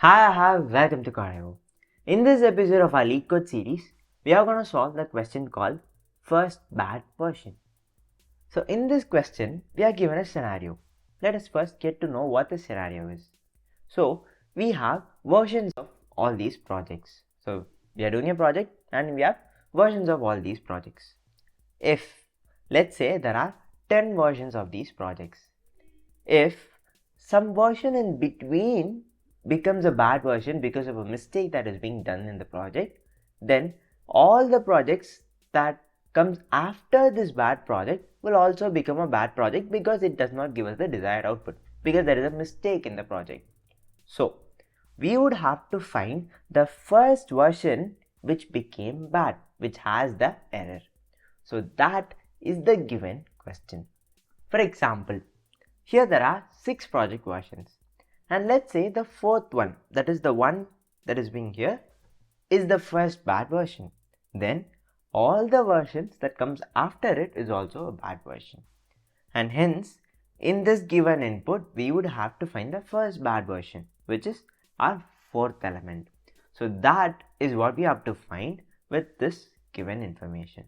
Hi, welcome to Carnival. In this episode of our Leetcode series, we are going to solve the question called first bad version. So in this question, we are given a scenario. Let us first get to know what the scenario is. So we have versions of all these projects. So we are doing a project and we have versions of all these projects. If, let's say, there are 10 versions of these projects. If some version in between becomes a bad version because of a mistake that is being done in the project, then all the projects that comes after this bad project will also become a bad project because it does not give us the desired output, because there is a mistake in the project. So we would have to find the first version which became bad, which has the error. So that is the given question. For example, here there are 6 project versions, and let's say the fourth one, that is the one that is being here, is the first bad version. Then all the versions that comes after it is also a bad version, and hence in this given input we would have to find the first bad version, which is our fourth element. So that is what we have to find with this given information.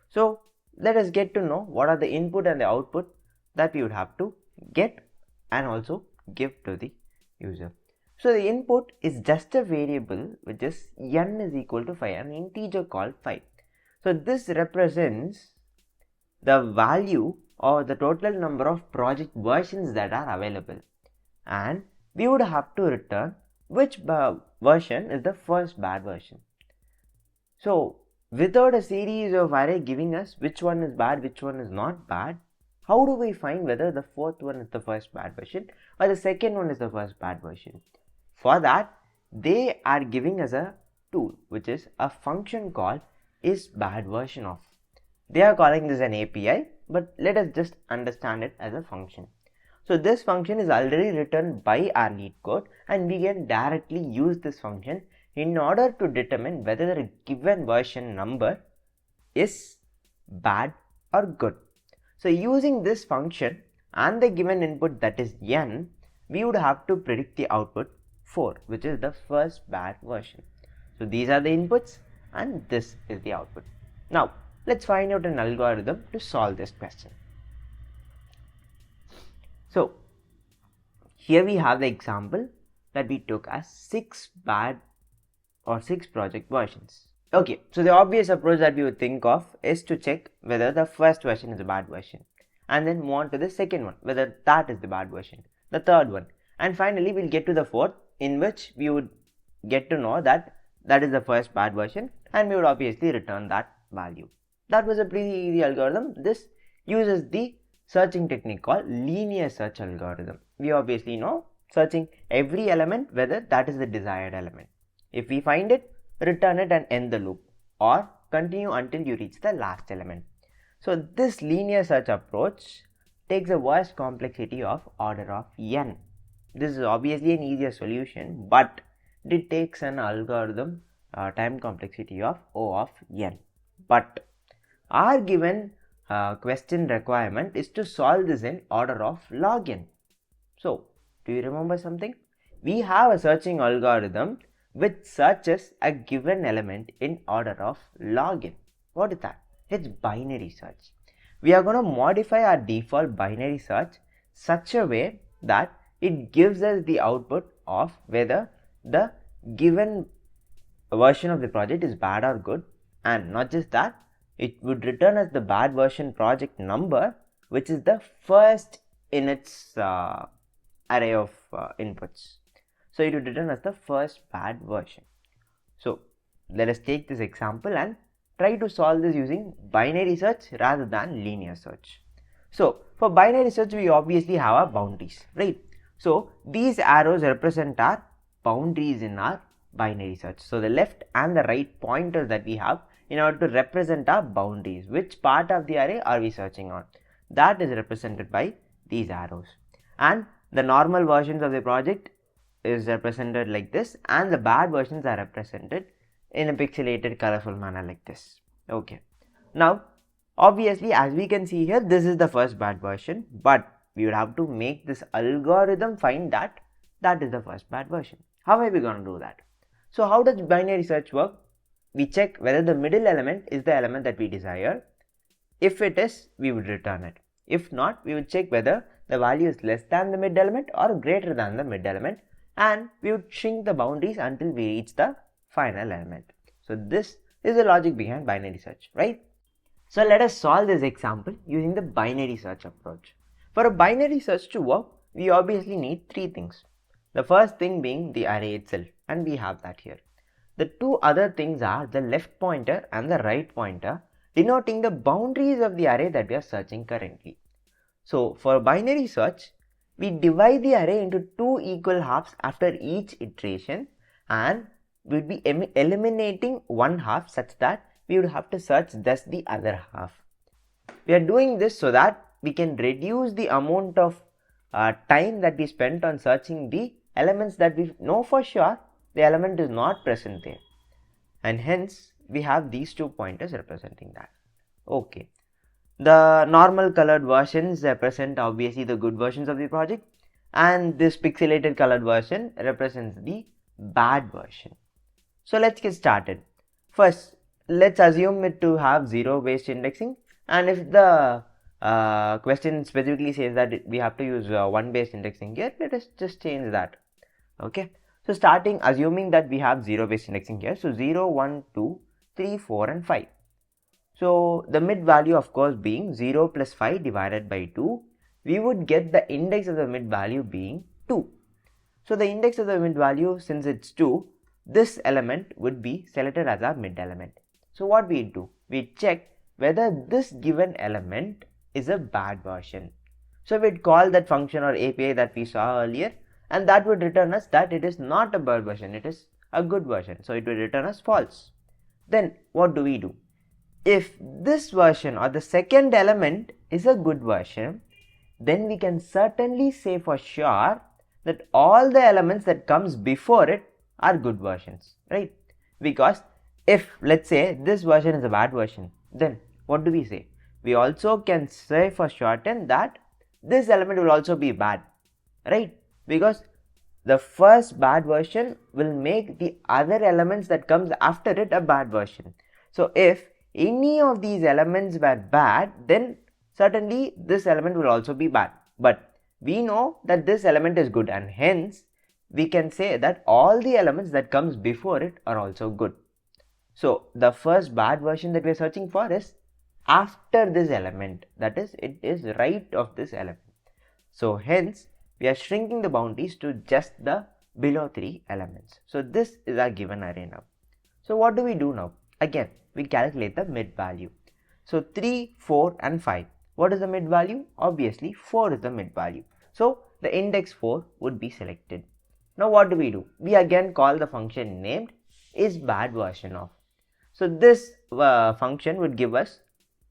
So let us get to know what are the input and the output that we would have to get and also give to the user. So the input is just a variable which is n is equal to 5, an integer called 5. So this represents the value or the total number of project versions that are available, and we would have to return which version is the first bad version. So without a series of array giving us which one is bad, which one is not bad, how do we find whether the fourth one is the first bad version or the second one is the first bad version? For that, they are giving us a tool, which is a function called isBadVersion of. They are calling this an API, but let us just understand it as a function. So this function is already written by our Leetcode, and we can directly use this function in order to determine whether a given version number is bad or good. So using this function and the given input, that is n, we would have to predict the output 4, which is the first bad version. So these are the inputs and this is the output. Now let's find out an algorithm to solve this question. So here we have the example that we took as 6 project versions. Okay, so the obvious approach that we would think of is to check whether the first version is a bad version, and then move on to the second one, whether that is the bad version, the third one, and finally we'll get to the fourth, in which we would get to know that that is the first bad version, and we would obviously return that value. That was a pretty easy algorithm. This uses the searching technique called linear search algorithm. We obviously know searching every element whether that is the desired element. If we find it, return it and end the loop, or continue until you reach the last element. So this linear search approach takes a worst complexity of order of n. This is obviously an easier solution, but it takes an algorithm time complexity of O of n. But our given question requirement is to solve this in order of log n. So do you remember something? We have a searching algorithm which searches a given element in order of log n. What is that? It's binary search. We are going to modify our default binary search such a way that it gives us the output of whether the given version of the project is bad or good, and not just that, it would return us the bad version project number, which is the first in its array of inputs. So it would return us the first bad version. So let us take this example and try to solve this using binary search rather than linear search. So for binary search, we obviously have our boundaries, right? So these arrows represent our boundaries in our binary search. So the left and the right pointers that we have in order to represent our boundaries. Which part of the array are we searching on? That is represented by these arrows. And the normal versions of the project is represented like this, and the bad versions are represented in a pixelated colorful manner like this. Okay, now obviously as we can see here, this is the first bad version, but we would have to make this algorithm find that that is the first bad version. How are we going to do that? So how does binary search work? We check whether the middle element is the element that we desire. If it is, we would return it. If not, we would check whether the value is less than the mid element or greater than the mid element, and we would shrink the boundaries until we reach the final element. So this is the logic behind binary search, right? So let us solve this example using the binary search approach. For a binary search to work, we obviously need three things. The first thing being the array itself, and we have that here. The two other things are the left pointer and the right pointer, denoting the boundaries of the array that we are searching currently. So for binary search, we divide the array into two equal halves after each iteration, and we would be eliminating one half such that we would have to search just the other half. We are doing this so that we can reduce the amount of time that we spent on searching the elements that we know for sure the element is not present there, and hence we have these two pointers representing that. Okay, the normal colored versions represent obviously the good versions of the project, and this pixelated colored version represents the bad version. So let's get started. First, let's assume it to have zero based indexing, and if the question specifically says that we have to use one based indexing here, let us just change that. Okay, so assuming that we have zero based indexing here, so 0, 1, 2, 3, 4 and 5. So the mid value of course being 0 plus 5 divided by 2, we would get the index of the mid value being 2. So the index of the mid value, since it's 2, this element would be selected as our mid element. So what we do? We check whether this given element is a bad version. So we'd call that function or API that we saw earlier, and that would return us that it is not a bad version, it is a good version. So it will return us false. Then what do we do? If this version or the second element is a good version, then we can certainly say for sure that all the elements that comes before it are good versions, right? Because if let's say this version is a bad version, then what do we say? We also can say for certain that this element will also be bad, right? Because the first bad version will make the other elements that comes after it a bad version. So if any of these elements were bad, then certainly this element will also be bad. But we know that this element is good, and hence we can say that all the elements that comes before it are also good. So the first bad version that we are searching for is after this element, that is, it is right of this element. So hence we are shrinking the boundaries to just the below 3 elements. So this is our given array now. So what do we do now? Again, we calculate the mid value. So 3, 4 and 5. What is the mid value? Obviously 4 is the mid value. So the index 4 would be selected. Now what do? We again call the function named isBadVersion of. So this function would give us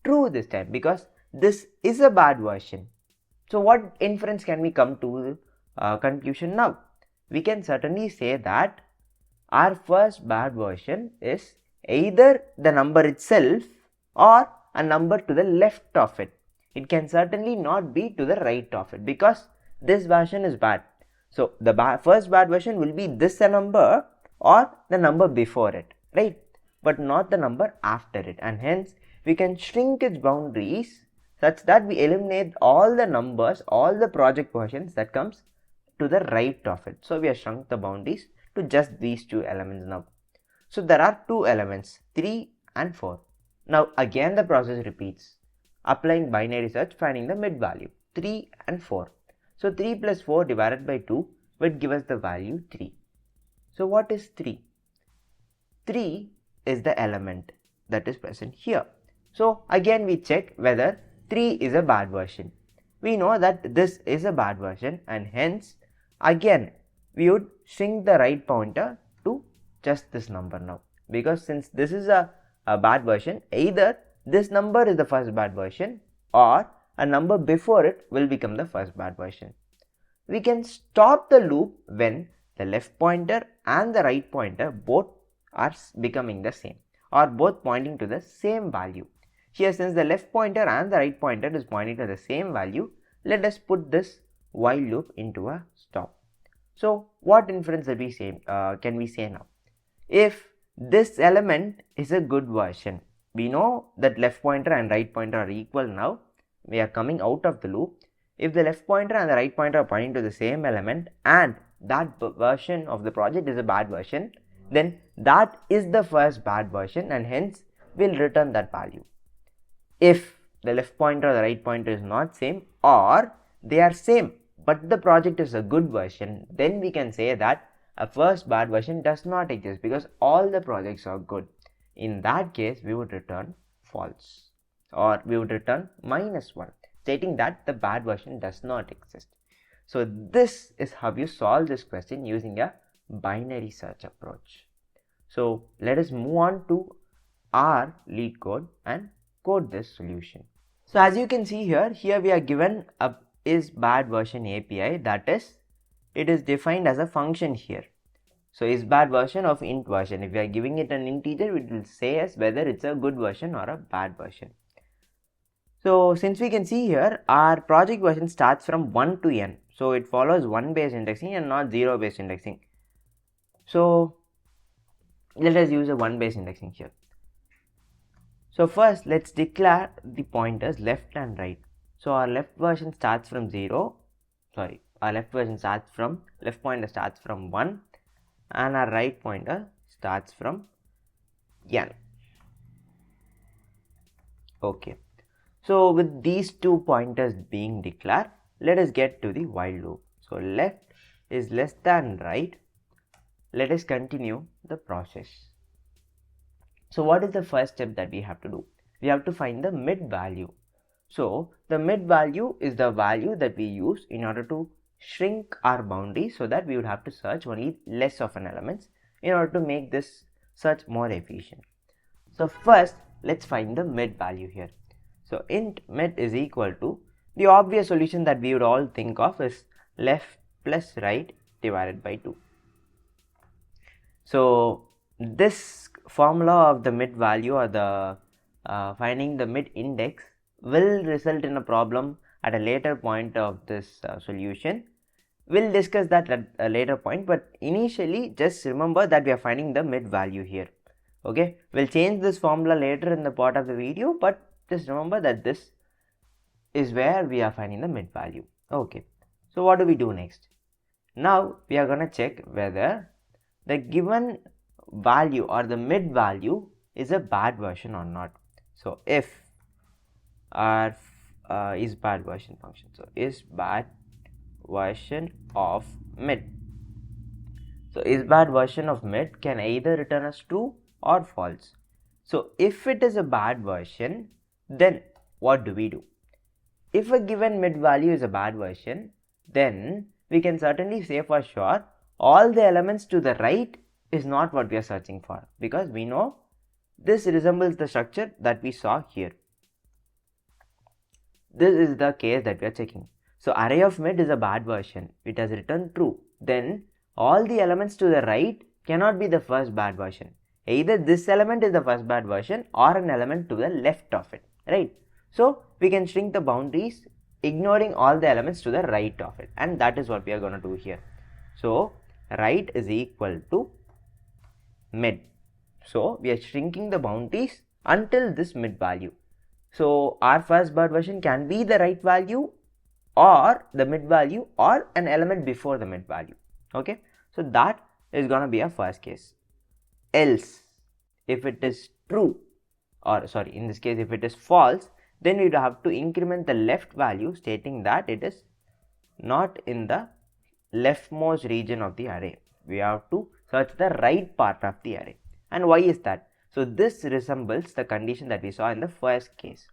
true this time because this is a bad version. So what inference can we come to conclusion now? We can certainly say that our first bad version is either the number itself or a number to the left of it. It can certainly not be to the right of it because this version is bad. So the first bad version will be this a number or the number before it, right? But not the number after it, and hence we can shrink its boundaries such that we eliminate all the numbers, all the project versions that comes to the right of it. So we have shrunk the boundaries to just these two elements now. So there are two elements, 3 and 4. Now again the process repeats, applying binary search, finding the mid value, 3 and 4. So 3 plus 4 divided by 2 would give us the value 3. So what is 3? 3 is the element that is present here. So again we check whether 3 is a bad version. We know that this is a bad version, and hence again we would shrink the right pointer to just this number now, because since this is a bad version, either this number is the first bad version or a number before it will become the first bad version. We can stop the loop when the left pointer and the right pointer both are becoming the same or both pointing to the same value. Here, since the left pointer and the right pointer is pointing to the same value, let us put this while loop into a stop. So what inference that we say, can we say now? If this element is a good version, we know that left pointer and right pointer are equal now. We are coming out of the loop. If the left pointer and the right pointer are pointing to the same element and that version of the project is a bad version, then that is the first bad version and hence we'll return that value. If the left pointer or the right pointer is not same, or they are same but the project is a good version, then we can say that a first bad version does not exist because all the projects are good. In that case, we would return false, or we would return -1, stating that the bad version does not exist. So this is how you solve this question using a binary search approach. So let us move on to our Leetcode and code this solution. So as you can see here we are given a isBadVersion API, that is, it is defined as a function here. So isBadVersion of int version. If we are giving it an integer, it will say us whether it's a good version or a bad version. So since we can see here, our project version starts from 1 to n. So it follows 1 based indexing and not 0 based indexing. So let us use a 1 based indexing here. So first let's declare the pointers left and right. So our left version starts from 0, our left version starts from, left pointer starts from 1 and our right pointer starts from n. Okay, so with these two pointers being declared, let us get to the while loop. So left is less than right. Let us continue the process. So what is the first step that we have to do? We have to find the mid value. So the mid value is the value that we use in order to shrink our boundary so that we would have to search only less of an elements in order to make this search more efficient. So first let's find the mid value here. So int mid is equal to, the obvious solution that we would all think of is left plus right divided by 2. So this formula of the mid value or the finding the mid index will result in a problem at a later point of this solution. We'll discuss that at a later point, but initially just remember that we are finding the mid value here. Okay, we'll change this formula later in the part of the video, but just remember that this is where we are finding the mid value. Okay, so what do we do next? Now we are going to check whether the given value or the mid value is a bad version or not. So if our isBadVersion function, so isBadVersion of mid, so isBadVersion of mid can either return us true or false. So if it is a bad version, then what do we do? If a given mid value is a bad version, then we can certainly say for sure all the elements to the right is not what we are searching for, because we know this resembles the structure that we saw here. This is the case that we are checking. So array of mid is a bad version. It has returned true. Then all the elements to the right cannot be the first bad version. Either this element is the first bad version or an element to the left of it, right? So we can shrink the boundaries ignoring all the elements to the right of it, and that is what we are going to do here. So right is equal to mid. So we are shrinking the boundaries until this mid value. So our first bad version can be the right value or the mid value or an element before the mid value. Okay, so that is going to be our first case. Else, if it is true, or sorry, in this case if it is false, then we would have to increment the left value, stating that it is not in the leftmost region of the array. We have to search the right part of the array. And why is that? So this resembles the condition that we saw in the first case.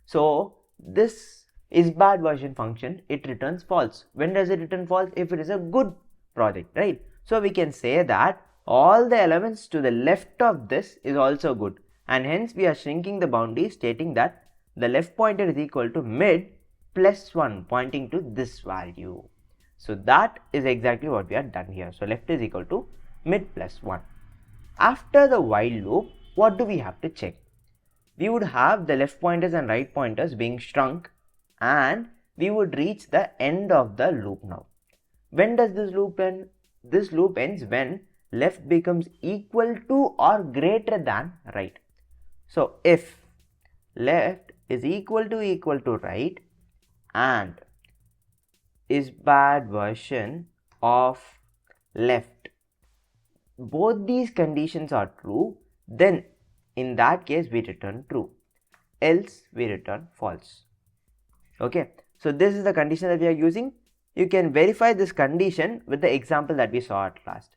So this isBadVersion function, it returns false. When does it return false? If it is a good project, right? So we can say that all the elements to the left of this is also good, and hence we are shrinking the boundary, stating that the left pointer is equal to mid plus 1, pointing to this value. So that is exactly what we have done here. So left is equal to mid plus 1. After the while loop, what do we have to check? We would have the left pointers and right pointers being shrunk, and we would reach the end of the loop now. When does this loop end? This loop ends when left becomes equal to or greater than right. So if left is equal to right and isBadVersion of left, both these conditions are true, then in that case we return true, else we return false. Okay, so this is the condition that we are using. You can verify this condition with the example that we saw at last.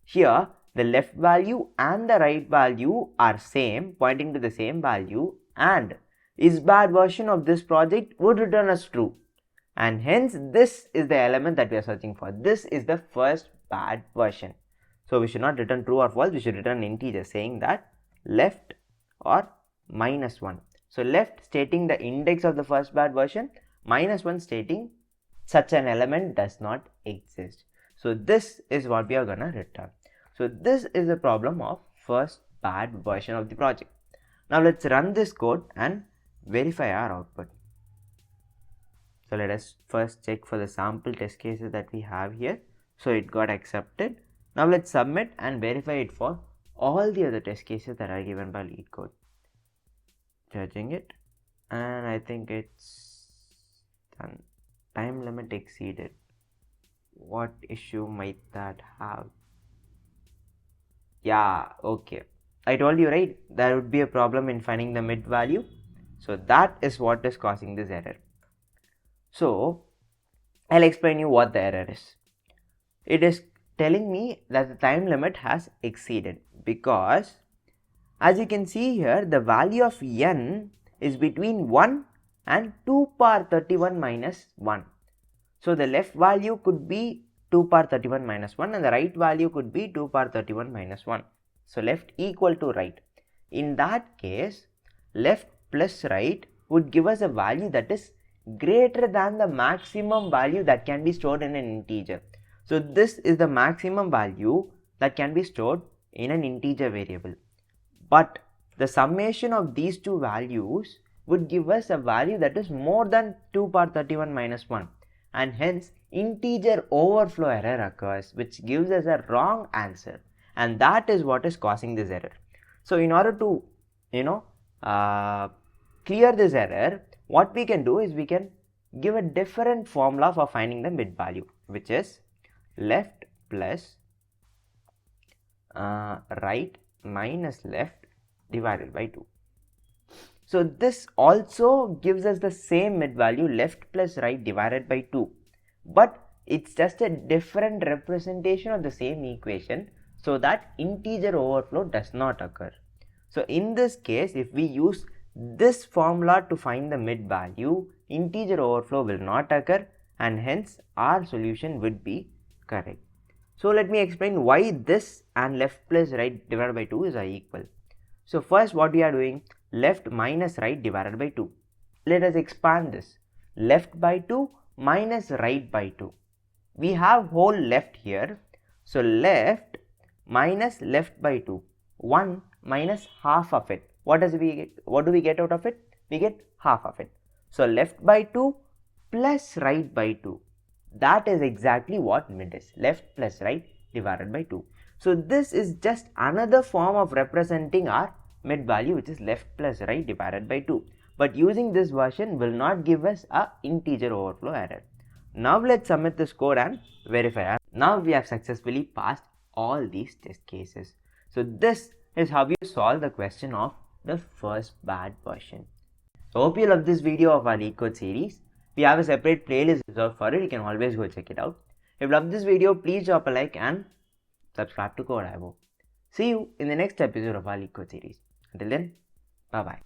Here the left value and the right value are same, pointing to the same value, and isBadVersion of this project would return us true, and hence this is the element that we are searching for. This is the first bad version. So we should not return true or false, we should return an integer saying that left or -1. So left stating the index of the first bad version, -1 stating such an element does not exist. So this is what we are gonna return. So this is the problem of first bad version of the project. Now let's run this code and verify our output. So let us first check for the sample test cases that we have here. So it got accepted. Now let's submit and verify it for all the other test cases that are given by Leetcode. Judging it, and I think it's done. Time limit exceeded. What issue might that have? Yeah, okay. I told you, right? There would be a problem in finding the mid value. So that is what is causing this error. So I'll explain you what the error is. It is telling me that the time limit has exceeded because as you can see here, the value of n is between 1 and 2 power 31 minus 1. So the left value could be 2 power 31 minus 1 and the right value could be 2 power 31 minus 1. So left equal to right. In that case, left plus right would give us a value that is greater than the maximum value that can be stored in an integer. So this is the maximum value that can be stored in an integer variable. But the summation of these two values would give us a value that is more than 2 power 31 minus 1, and hence integer overflow error occurs, which gives us a wrong answer, and that is what is causing this error. So in order to clear this error, what we can do is we can give a different formula for finding the mid value, which is left plus right minus left divided by 2. So this also gives us the same mid value, left plus right divided by 2, but it's just a different representation of the same equation so that integer overflow does not occur. So in this case, if we use this formula to find the mid value, integer overflow will not occur, and hence our solution would be correct. So let me explain why this and left plus right divided by 2 is equal. So first what we are doing, left minus right divided by 2. Let us expand this. Left by 2 minus right by 2. We have whole left here. So left minus left by 2. 1 minus half of it. What do we get out of it? We get half of it. So left by 2 plus right by 2. That is exactly what mid is. Left plus right divided by 2. So this is just another form of representing our mid value, which is left plus right divided by 2. But using this version will not give us a integer overflow error. Now let's submit this code and verify. Now we have successfully passed all these test cases. So this is how you solve the question of the first bad version. So hope you love this video of our Leetcode series. We have a separate playlist reserved for it. You can always go check it out. If you love this video, please drop a like and subscribe to Code. See you in the next episode of our Leetcode series. Until then, bye bye.